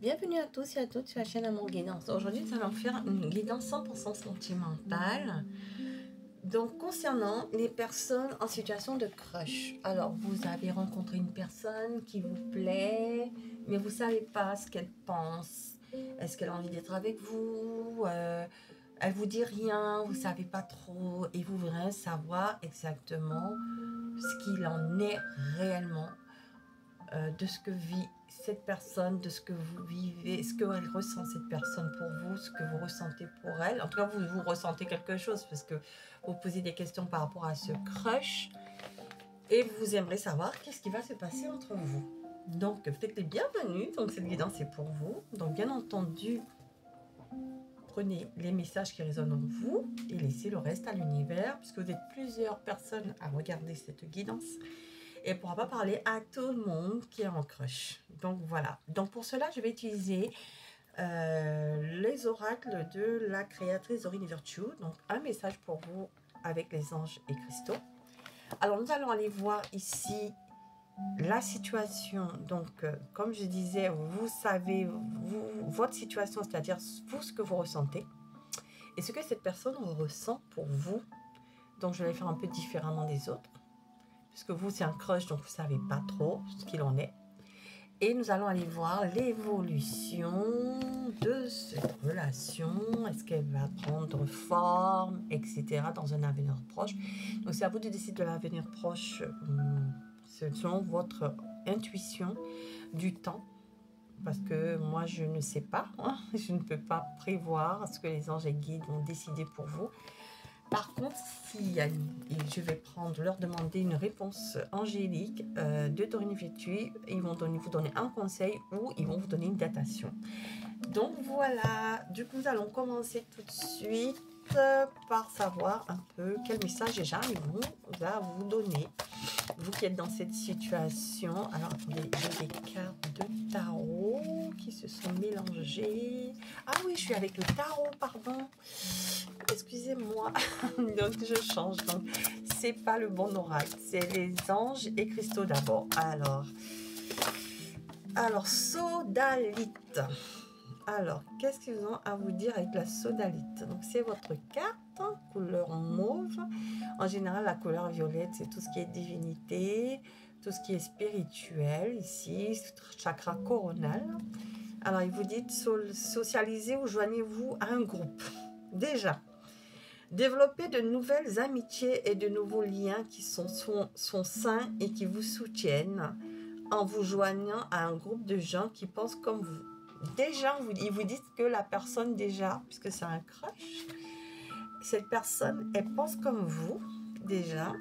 Bienvenue à tous et à toutes sur la chaîne Amour Guidance. Aujourd'hui, nous allons faire une guidance 100% sentimentale. Donc, concernant les personnes en situation de crush. Alors, vous avez rencontré une personne qui vous plaît, mais vous ne savez pas ce qu'elle pense. Est-ce qu'elle a envie d'être avec vous? Elle vous dit rien, vous ne savez pas trop. Et vous voudrez savoir exactement ce qu'il en est réellement. De ce que vit cette personne, de ce que vous vivez, ce qu'elle ressent cette personne pour vous, ce que vous ressentez pour elle. En tout cas, vous ressentez quelque chose parce que vous posez des questions par rapport à ce crush et vous aimeriez savoir qu'est-ce qui va se passer entre vous. Donc, faites les bienvenus. Donc, cette guidance est pour vous. Donc, bien entendu, prenez les messages qui résonnent en vous et laissez le reste à l'univers puisque vous êtes plusieurs personnes à regarder cette guidance. Et elle ne pourra pas parler à tout le monde qui est en crush. Donc voilà. Donc pour cela, je vais utiliser les oracles de la créatrice Dorine Virtue. Donc un message pour vous avec les anges et cristaux. Alors nous allons aller voir ici la situation. Donc comme je disais, vous savez votre situation, c'est-à-dire vous ce que vous ressentez et ce que cette personne ressent pour vous. Donc je vais faire un peu différemment des autres. Puisque vous, c'est un crush, donc vous ne savez pas trop ce qu'il en est. Et nous allons aller voir l'évolution de cette relation. Est-ce qu'elle va prendre forme, etc. dans un avenir proche. Donc, c'est à vous de décider de l'avenir proche selon votre intuition du temps. Parce que moi, je ne sais pas. Hein, je ne peux pas prévoir ce que les anges et guides vont décider pour vous. Par contre, je vais leur demander une réponse angélique de Dorine Virtue. Ils vont vous donner un conseil ou ils vont vous donner une datation. Donc voilà, du coup, nous allons commencer tout de suite par savoir un peu quel message déjà ils vont vous donner. Vous qui êtes dans cette situation. Alors, attendez, j'ai des cartes de tarot qui se sont mélangées. Ah oui, je suis avec le tarot, pardon. Excusez-moi. Donc, je change. Donc, c'est pas le bon oracle. C'est les anges et cristaux d'abord. Alors, sodalite. Alors, qu'est-ce qu'ils ont à vous dire avec la sodalite? Donc, c'est votre carte, couleur mauve. En général, la couleur violette, c'est tout ce qui est divinité, tout ce qui est spirituel, ici, chakra coronal. Alors, il vous dit socialisez ou joignez-vous à un groupe. Déjà, développez de nouvelles amitiés et de nouveaux liens qui sont sains et qui vous soutiennent en vous joignant à un groupe de gens qui pensent comme vous. Déjà, ils vous disent que la personne déjà, puisque c'est un crush, cette personne, elle pense comme vous, déjà.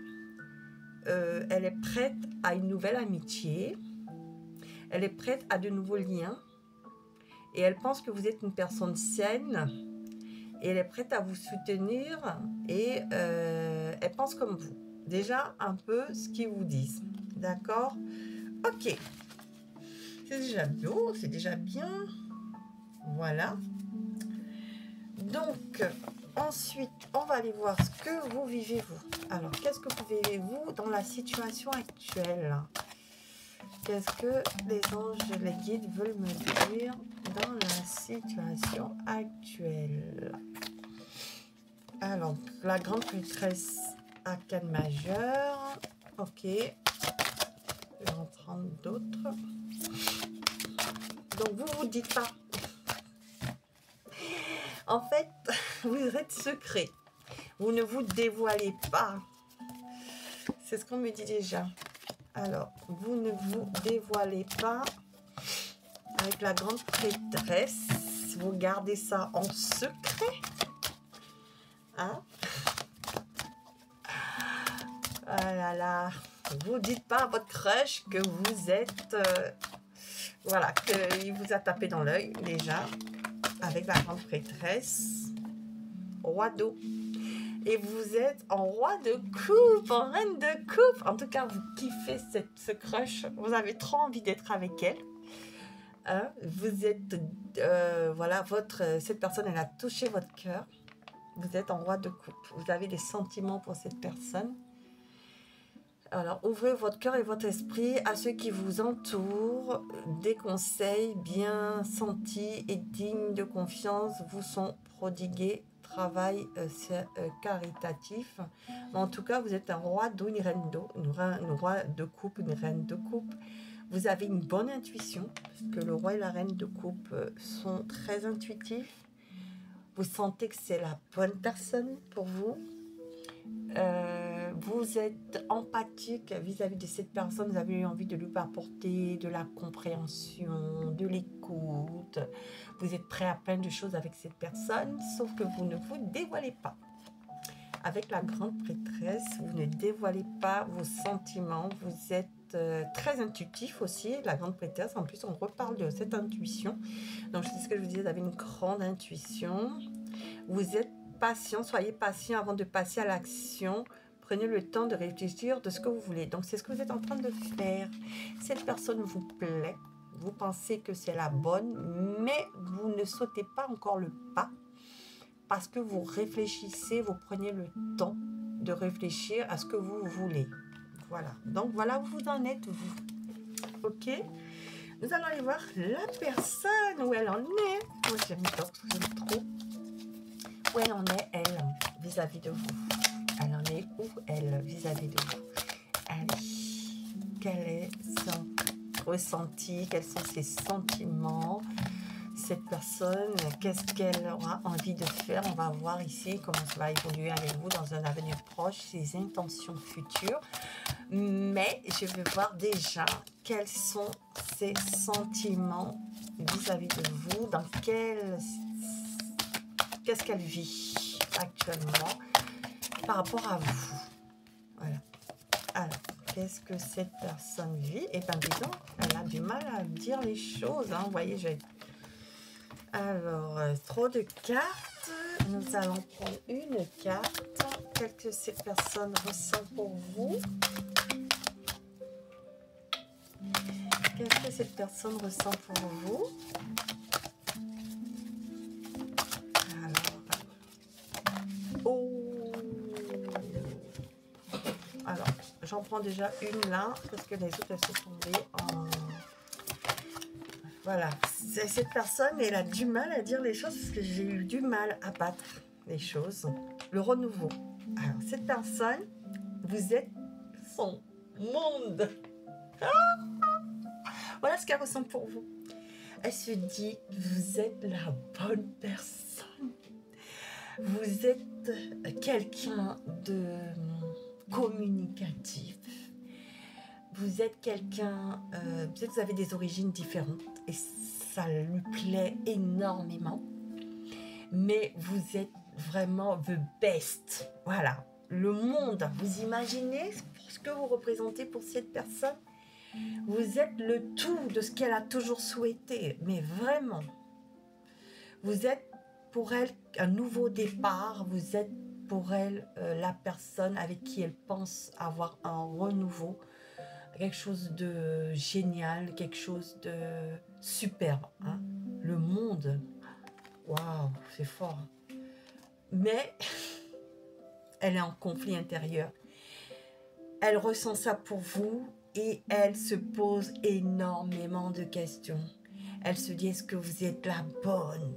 Elle est prête à une nouvelle amitié. Elle est prête à de nouveaux liens. Et elle pense que vous êtes une personne saine. Et elle est prête à vous soutenir. Et elle pense comme vous. Déjà, un peu ce qu'ils vous disent. D'accord? Ok. C'est déjà beau, c'est déjà bien. Voilà. Donc, ensuite, on va aller voir ce que vous vivez, vous. Alors, qu'est-ce que vous vivez, vous, dans la situation actuelle? Qu'est-ce que les anges, les guides veulent me dire dans la situation actuelle? Alors, la grande prêtresse arcane majeure. Ok. Je vais en prendre d'autres. Donc, vous vous dites pas. En fait, vous êtes secret. Vous ne vous dévoilez pas. C'est ce qu'on me dit déjà. Alors, vous ne vous dévoilez pas avec la grande prêtresse. Vous gardez ça en secret. Hein? Ah là là. Vous dites pas à votre crush que vous êtes... voilà, qu'il vous a tapé dans l'œil déjà. Avec la grande prêtresse. Roi d'eau. Et vous êtes en roi de coupe, en reine de coupe. En tout cas, vous kiffez ce crush. Vous avez trop envie d'être avec elle. Hein? Vous êtes... voilà, cette personne, elle a touché votre cœur. Vous êtes en roi de coupe. Vous avez des sentiments pour cette personne. Alors, ouvrez votre cœur et votre esprit à ceux qui vous entourent. Des conseils bien sentis et dignes de confiance vous sont prodigués. Travail caritatif. En tout cas, vous êtes un roi d'eau, une reine d'eau, une roi de coupe, une reine de coupe. Vous avez une bonne intuition, parce que le roi et la reine de coupe sont très intuitifs. Vous sentez que c'est la bonne personne pour vous. Vous êtes empathique vis-à-vis de cette personne. Vous avez eu envie de lui apporter de la compréhension, de l'écoute. Vous êtes prêt à plein de choses avec cette personne, sauf que vous ne vous dévoilez pas. Avec la grande prêtresse, vous ne dévoilez pas vos sentiments. Vous êtes très intuitif aussi, la grande prêtresse. En plus, on reparle de cette intuition. Donc, c'est ce que je vous disais, vous avez une grande intuition. Vous êtes patient, soyez patient avant de passer à l'action. Prenez le temps de réfléchir de ce que vous voulez. Donc, c'est ce que vous êtes en train de faire. Cette personne vous plaît. Vous pensez que c'est la bonne, mais vous ne sautez pas encore le pas parce que vous réfléchissez, vous prenez le temps de réfléchir à ce que vous voulez. Voilà. Donc, voilà où vous en êtes, vous. OK? Nous allons aller voir la personne, où elle en est. Moi, j'aime trop. Où elle en est, elle, vis-à-vis de vous. Elle en est où, elle, vis-à-vis de vous. Allez, quel est son ressenti, quels sont ses sentiments, cette personne, qu'est-ce qu'elle aura envie de faire. On va voir ici comment ça va évoluer avec vous dans un avenir proche, ses intentions futures. Mais je vais voir déjà quels sont ses sentiments vis-à-vis de vous, dans qu'est-ce qu'elle vit actuellement par rapport à vous. Voilà. Alors, qu'est-ce que cette personne vit? Eh bien, disons, elle a du mal à dire les choses. Hein. Vous voyez, Alors, trop de cartes. Nous allons prendre une carte. Qu'est-ce que cette personne ressent pour vous? Qu'est-ce que cette personne ressent pour vous? Alors, j'en prends déjà une là, parce que les autres, elles sont tombées en... Voilà, cette personne, elle a du mal à dire les choses, parce que j'ai eu du mal à battre les choses. Le renouveau. Alors, cette personne, vous êtes son monde. Voilà ce qu'elle ressent pour vous. Elle se dit, vous êtes la bonne personne. Vous êtes quelqu'un de communicatif. Vous êtes quelqu'un, peut-être vous avez des origines différentes et ça lui plaît énormément. Mais vous êtes vraiment the best. Voilà, le monde. Vous imaginez ce que vous représentez pour cette personne? Vous êtes le tout de ce qu'elle a toujours souhaité, mais vraiment. Vous êtes pour elle un nouveau départ, vous êtes pour elle la personne avec qui elle pense avoir un renouveau, quelque chose de génial, quelque chose de superbe. Hein? Le monde, waouh, c'est fort. Mais elle est en conflit intérieur. Elle ressent ça pour vous et elle se pose énormément de questions. Elle se dit, est-ce que vous êtes la bonne?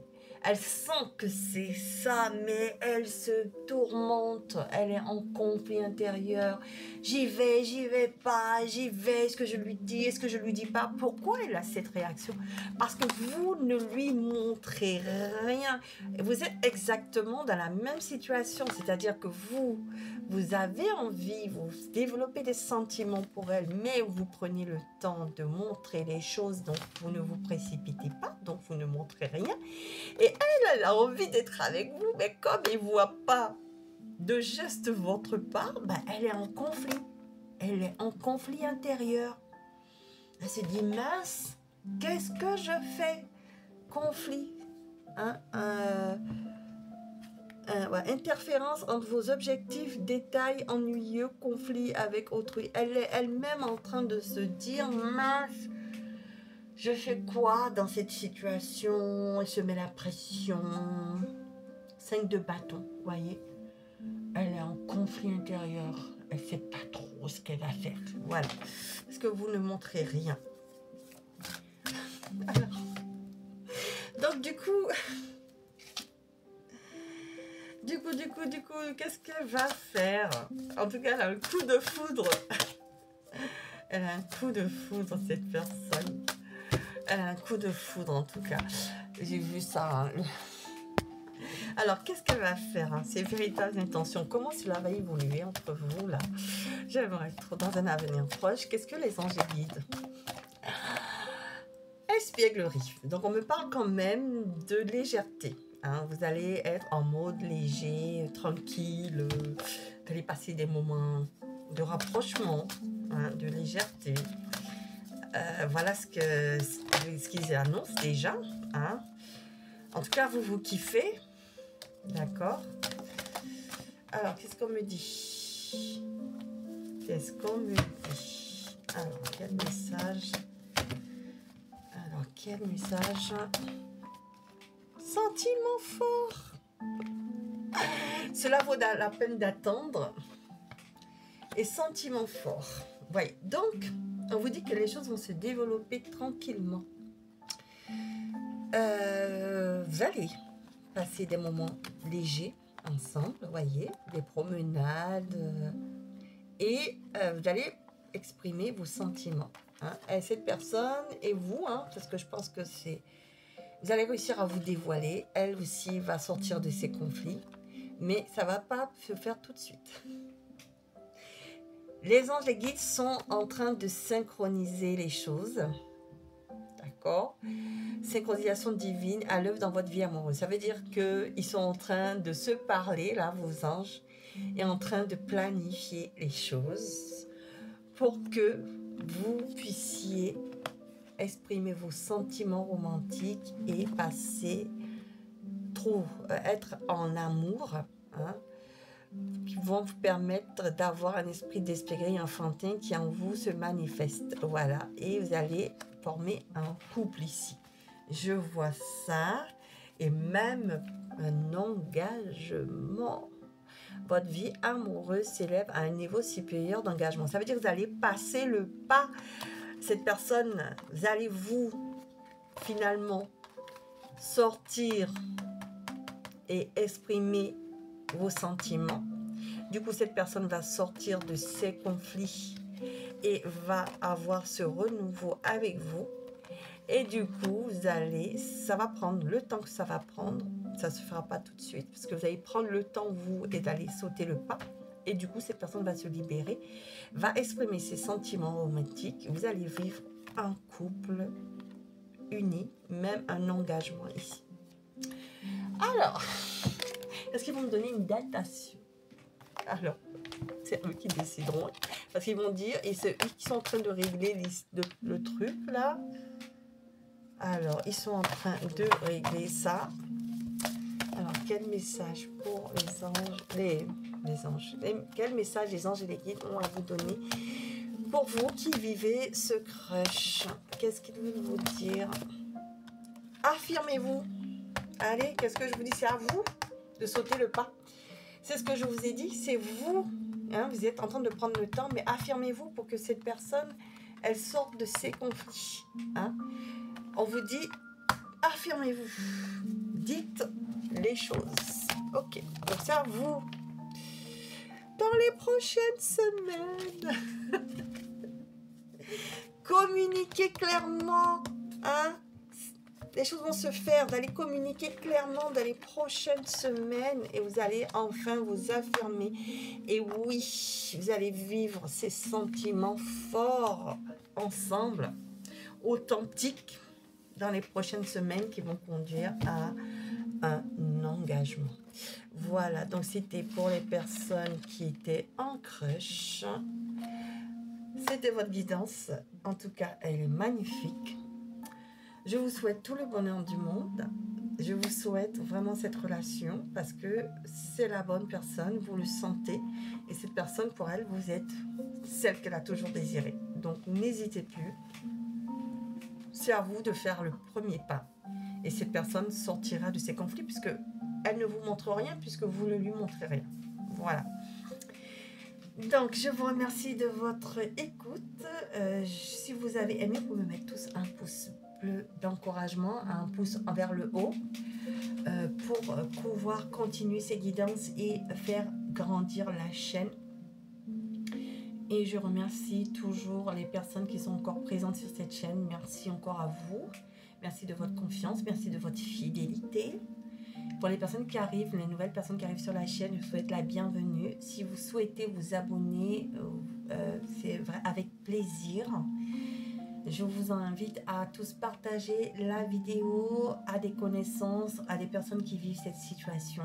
Elle sent que c'est ça, mais elle se tourmente. Elle est en conflit intérieur. J'y vais pas, j'y vais. Est-ce que je lui dis, est-ce que je lui dis pas? Pourquoi elle a cette réaction? Parce que vous ne lui montrez rien. Vous êtes exactement dans la même situation. C'est-à-dire que vous avez envie, vous développez des sentiments pour elle, mais vous prenez le temps de montrer les choses, donc vous ne vous précipitez pas, donc vous ne montrez rien. Et elle a envie d'être avec vous, mais comme elle ne voit pas de geste de votre part, ben elle est en conflit. Elle est en conflit intérieur. Elle se dit, mince, qu'est-ce que je fais? Conflit. Hein? Interférence entre vos objectifs, détails ennuyeux, conflit avec autrui. Elle est elle-même en train de se dire, mince, je fais quoi dans cette situation? Elle se met la pression. 5 de bâton, voyez. Elle est en conflit intérieur. Elle ne sait pas trop ce qu'elle va faire. Voilà. Parce que vous ne montrez rien. Alors, donc du coup, qu'est-ce qu'elle va faire? En tout cas, elle a un coup de foudre. Elle a un coup de foudre, cette personne. Elle a un coup de foudre, en tout cas. J'ai vu ça. Hein. Alors, qu'est-ce qu'elle va faire hein? Ses véritables intentions. Comment cela va évoluer entre vous, là? J'aimerais être dans un avenir proche. Qu'est-ce que les anges guident? Espièglerie. Donc, on me parle quand même de légèreté. Hein? Vous allez être en mode léger, tranquille. Vous allez passer des moments de rapprochement, hein, de légèreté. Voilà ce qu'ils annoncent déjà. Hein? En tout cas, vous kiffez. D'accord. Alors, qu'est-ce qu'on me dit? Qu'est-ce qu'on me dit? Alors, quel message? Sentiment fort. Cela vaut la peine d'attendre. Et sentiment fort. Voyez, donc, on vous dit que les choses vont se développer tranquillement. Vous allez passer des moments légers ensemble, voyez, des promenades. Et vous allez exprimer vos sentiments. Hein. Et cette personne et vous, hein, parce que je pense que c'est... Vous allez réussir à vous dévoiler. Elle aussi va sortir de ses conflits. Mais ça ne va pas se faire tout de suite. Les anges, les guides sont en train de synchroniser les choses. D'accord? Synchronisation divine à l'œuvre dans votre vie amoureuse. Ça veut dire qu'ils sont en train de se parler, là, vos anges, et en train de planifier les choses pour que vous puissiez exprimer vos sentiments romantiques et être en amour, hein, qui vont vous permettre d'avoir un esprit d'esprit enfantin qui en vous se manifeste. Voilà, et vous allez former un couple ici. Je vois ça, et même un engagement. Votre vie amoureuse s'élève à un niveau supérieur d'engagement. Ça veut dire que vous allez passer le pas. Cette personne, vous allez vous, finalement, sortir et exprimer vos sentiments. Du coup, cette personne va sortir de ses conflits et va avoir ce renouveau avec vous. Et du coup, ça va prendre le temps que ça va prendre. Ça ne se fera pas tout de suite parce que vous allez prendre le temps, vous, et d'aller sauter le pas. Et du coup, cette personne va se libérer, va exprimer ses sentiments romantiques. Vous allez vivre un couple uni, même un engagement ici. Alors, est-ce qu'ils vont me donner une datation? Alors, c'est eux qui décideront. Parce qu'ils vont dire, ils sont en train de régler le truc là. Alors, ils sont en train de régler ça. Alors, quel message pour les anges, quel message les anges et les guides ont à vous donner pour vous qui vivez ce crush? Qu'est-ce qu'ils veulent vous dire? Affirmez-vous. Allez, qu'est-ce que je vous dis? C'est à vous de sauter le pas. C'est ce que je vous ai dit, c'est vous. Hein, vous êtes en train de prendre le temps, mais affirmez-vous pour que cette personne, elle sorte de ses conflits. Hein. On vous dit, affirmez-vous. Dites les choses. Ok, donc c'est à vous. Dans les prochaines semaines, communiquez clairement. Hein. Les choses vont se faire. Vous allez communiquer clairement dans les prochaines semaines et vous allez enfin vous affirmer. Et oui, vous allez vivre ces sentiments forts ensemble, authentiques, dans les prochaines semaines qui vont conduire à un engagement. Voilà, donc c'était pour les personnes qui étaient en crush. C'était votre guidance. En tout cas, elle est magnifique. Je vous souhaite tout le bonheur du monde. Je vous souhaite vraiment cette relation parce que c'est la bonne personne, vous le sentez. Et cette personne, pour elle, vous êtes celle qu'elle a toujours désirée. Donc, n'hésitez plus. C'est à vous de faire le premier pas. Et cette personne sortira de ses conflits puisque elle ne vous montre rien puisque vous ne lui montrez rien. Voilà. Donc, je vous remercie de votre écoute. Si vous avez aimé, vous pouvez me mettre tous un pouce bleu d'encouragement, un pouce vers le haut pour pouvoir continuer ces guidances et faire grandir la chaîne. Et je remercie toujours les personnes qui sont encore présentes sur cette chaîne. Merci encore à vous. Merci de votre confiance, merci de votre fidélité. Pour les personnes qui arrivent, les nouvelles personnes qui arrivent sur la chaîne, je vous souhaite la bienvenue. Si vous souhaitez vous abonner, c'est vrai, avec plaisir. Je vous invite à tous partager la vidéo à des connaissances, à des personnes qui vivent cette situation.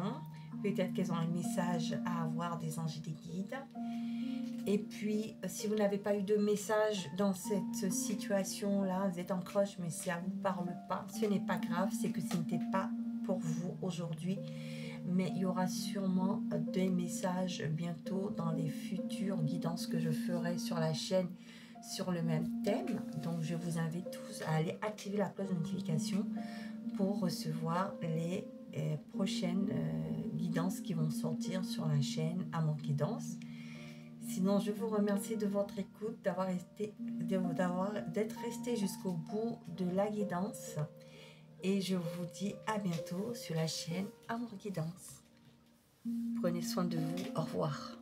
Peut-être qu'elles ont un message à avoir des anges et des guides. Et puis, si vous n'avez pas eu de message dans cette situation-là, vous êtes en crush, mais ça ne vous parle pas, ce n'est pas grave, c'est que ce n'était pas pour vous aujourd'hui. Mais il y aura sûrement des messages bientôt dans les futures guidances que je ferai sur la chaîne sur le même thème. Donc, je vous invite tous à aller activer la cloche de notification pour recevoir les prochaines guidances qui vont sortir sur la chaîne Amour Guidance. Sinon, je vous remercie de votre écoute, d'être resté jusqu'au bout de la guidance. Et je vous dis à bientôt sur la chaîne Amour Guidance. Prenez soin de vous. Au revoir.